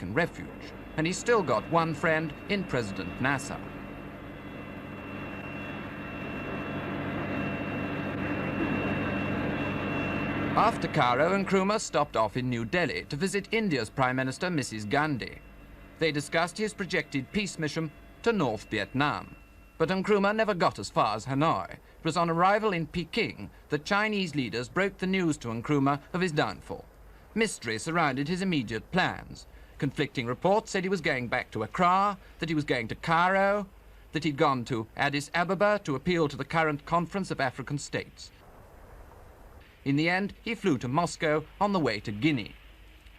taken refuge, and he's still got one friend in President Nasser. After Cairo, Nkrumah stopped off in New Delhi to visit India's Prime Minister, Mrs. Gandhi. They discussed his projected peace mission to North Vietnam. But Nkrumah never got as far as Hanoi. It was on arrival in Peking that Chinese leaders broke the news to Nkrumah of his downfall. Mystery surrounded his immediate plans. Conflicting reports said he was going back to Ankrah, that he was going to Cairo, that he'd gone to Addis Ababa to appeal to the current Conference of African States. In the end, he flew to Moscow on the way to Guinea.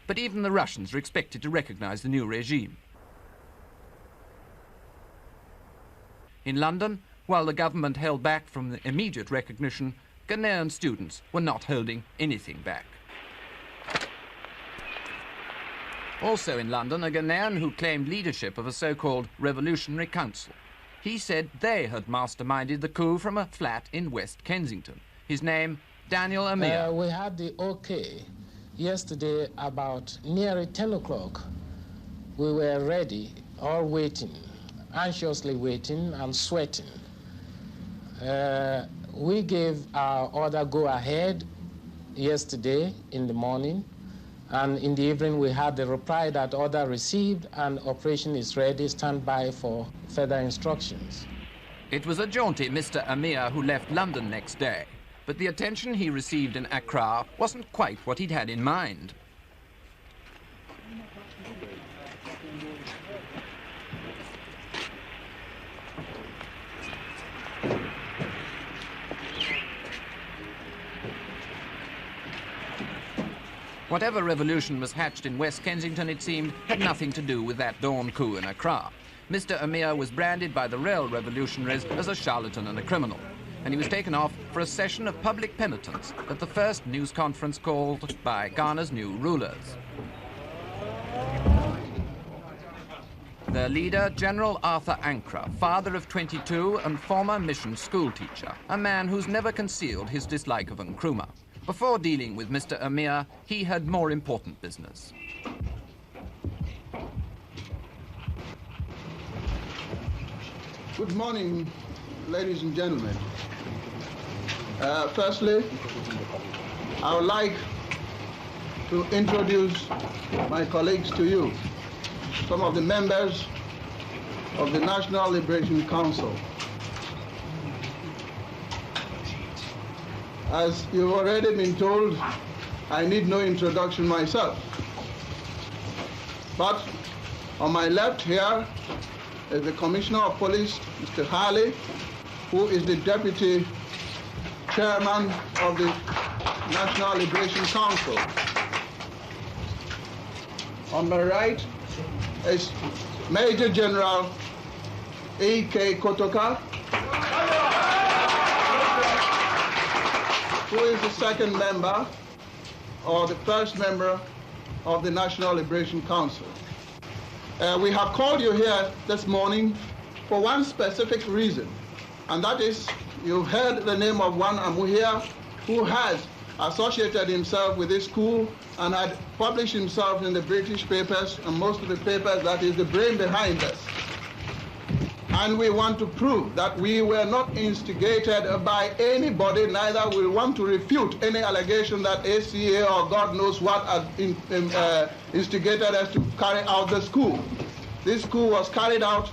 But even the Russians were expected to recognize the new regime. In London, while the government held back from the immediate recognition, Ghanaian students were not holding anything back. Also in London, a Ghanaian who claimed leadership of a so-called Revolutionary Council. He said they had masterminded the coup from a flat in West Kensington. His name, Daniel Amir. We had the okay yesterday about nearly 10 o'clock. We were ready, all waiting, anxiously waiting and sweating. We gave our order go ahead yesterday in the morning, and in the evening we had the reply that order received and operation is ready, stand by for further instructions. It was a jaunty Mr. Amir who left London next day. But the attention he received in Ankrah wasn't quite what he'd had in mind. Whatever revolution was hatched in West Kensington, it seemed, had nothing to do with that dawn coup in Ankrah. Mr. Amir was branded by the real revolutionaries as a charlatan and a criminal, and he was taken off for a session of public penitence at the first news conference called by Ghana's new rulers. Their leader, General Arthur Ankrah, father of 22 and former mission school teacher, a man who's never concealed his dislike of Nkrumah. Before dealing with Mr. Amir, he had more important business. Good morning, ladies and gentlemen. Firstly, I would like to introduce my colleagues to you, some of the members of the National Liberation Council. As you've already been told, I need no introduction myself. But on my left here is the Commissioner of Police, Mr. Harley, who is the Deputy Chairman of the National Liberation Council. On my right is Major General E.K. Kotoka, who is the second member or the first member of the National Liberation Council. We have called you here this morning for one specific reason, and that is you've heard the name of one Amuhia who has associated himself with this coup and had published himself in the British papers and most of the papers that is the brain behind this. And we want to prove that we were not instigated by anybody, neither we want to refute any allegation that ACA or God knows what instigated us to carry out this coup. This coup was carried out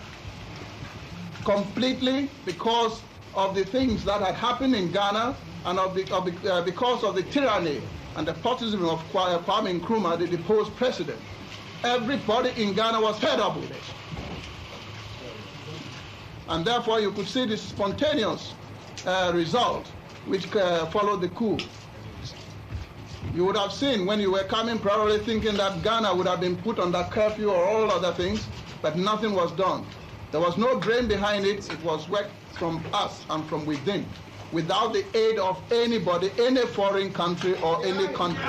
completely because of the things that had happened in Ghana and because of the tyranny and the despotism of Kwame Nkrumah, the deposed president. Everybody in Ghana was fed up with it. And therefore you could see the spontaneous result which followed the coup. You would have seen when you were coming probably thinking that Ghana would have been put under curfew or all other things, but nothing was done. There was no brain behind it. It was work from us and from within, without the aid of anybody, any foreign country or any country.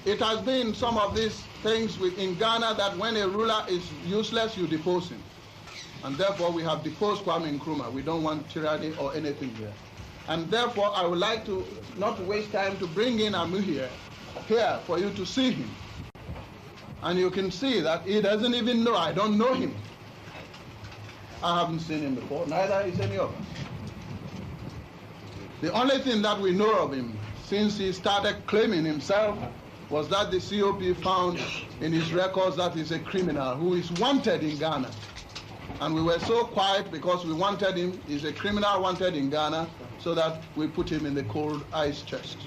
It has been some of these things in Ghana that when a ruler is useless, you depose him. And therefore we have deposed Kwame Nkrumah. We don't want tyranny or anything here. And therefore, I would like to not waste time to bring in Amu here for you to see him. And you can see that he doesn't even know. I don't know him. I haven't seen him before, neither is any of us. The only thing that we know of him since he started claiming himself was that the COP found in his records that he's a criminal who is wanted in Ghana. And we were so quiet because we wanted him, he's a criminal wanted in Ghana, so that we put him in the cold ice chest.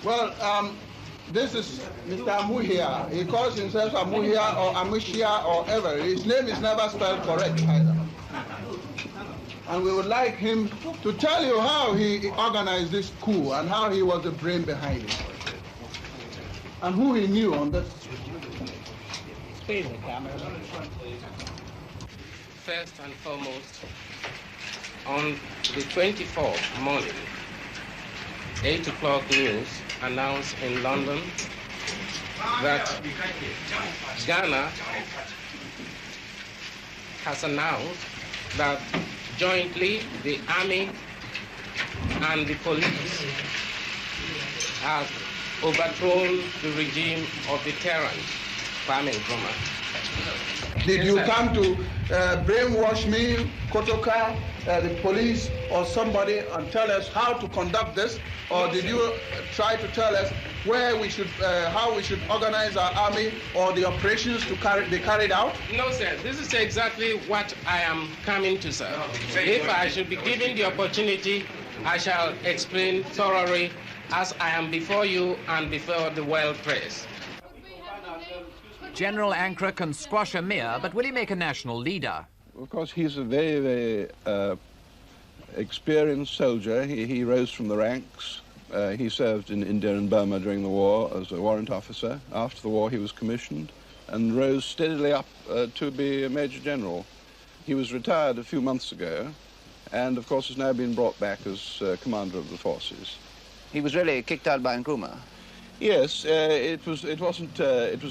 Well, this is Mr. Amuhia. He calls himself Amuhia or Amushia or ever. His name is never spelled correct either. And we would like him to tell you how he organized this coup and how he was the brain behind it. And who he knew on this. First and foremost, on the 24th morning, 8 o'clock news announced in London that Ghana has announced that jointly the army and the police have overthrown the regime of the tyrant, Nkrumah. Did you come to brainwash me, Kotoka, the police, or somebody, and tell us how to conduct this? Or did you try to tell us where we should, how we should organize our army or the operations to be carried out? No, sir. This is exactly what I am coming to, sir. If I should be given the opportunity, I shall explain thoroughly as I am before you and before the world press. General Ankrah can squash a mayor, but will he make a national leader? Of course, he's a very, very experienced soldier. He rose from the ranks. He served in India and Burma during the war as a warrant officer. After the war, he was commissioned and rose steadily up to be a major general. He was retired a few months ago and, of course, has now been brought back as commander of the forces. He was really kicked out by Nkrumah. Yes, it was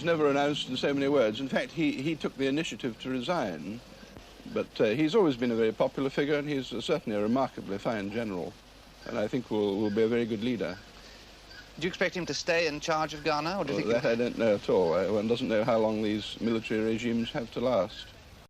never announced in so many words. In fact, he took the initiative to resign, but he's always been a very popular figure, and he's certainly a remarkably fine general, and I think will be a very good leader. Do you expect him to stay in charge of Ghana, or do you think that I don't know at all. One doesn't know how long these military regimes have to last.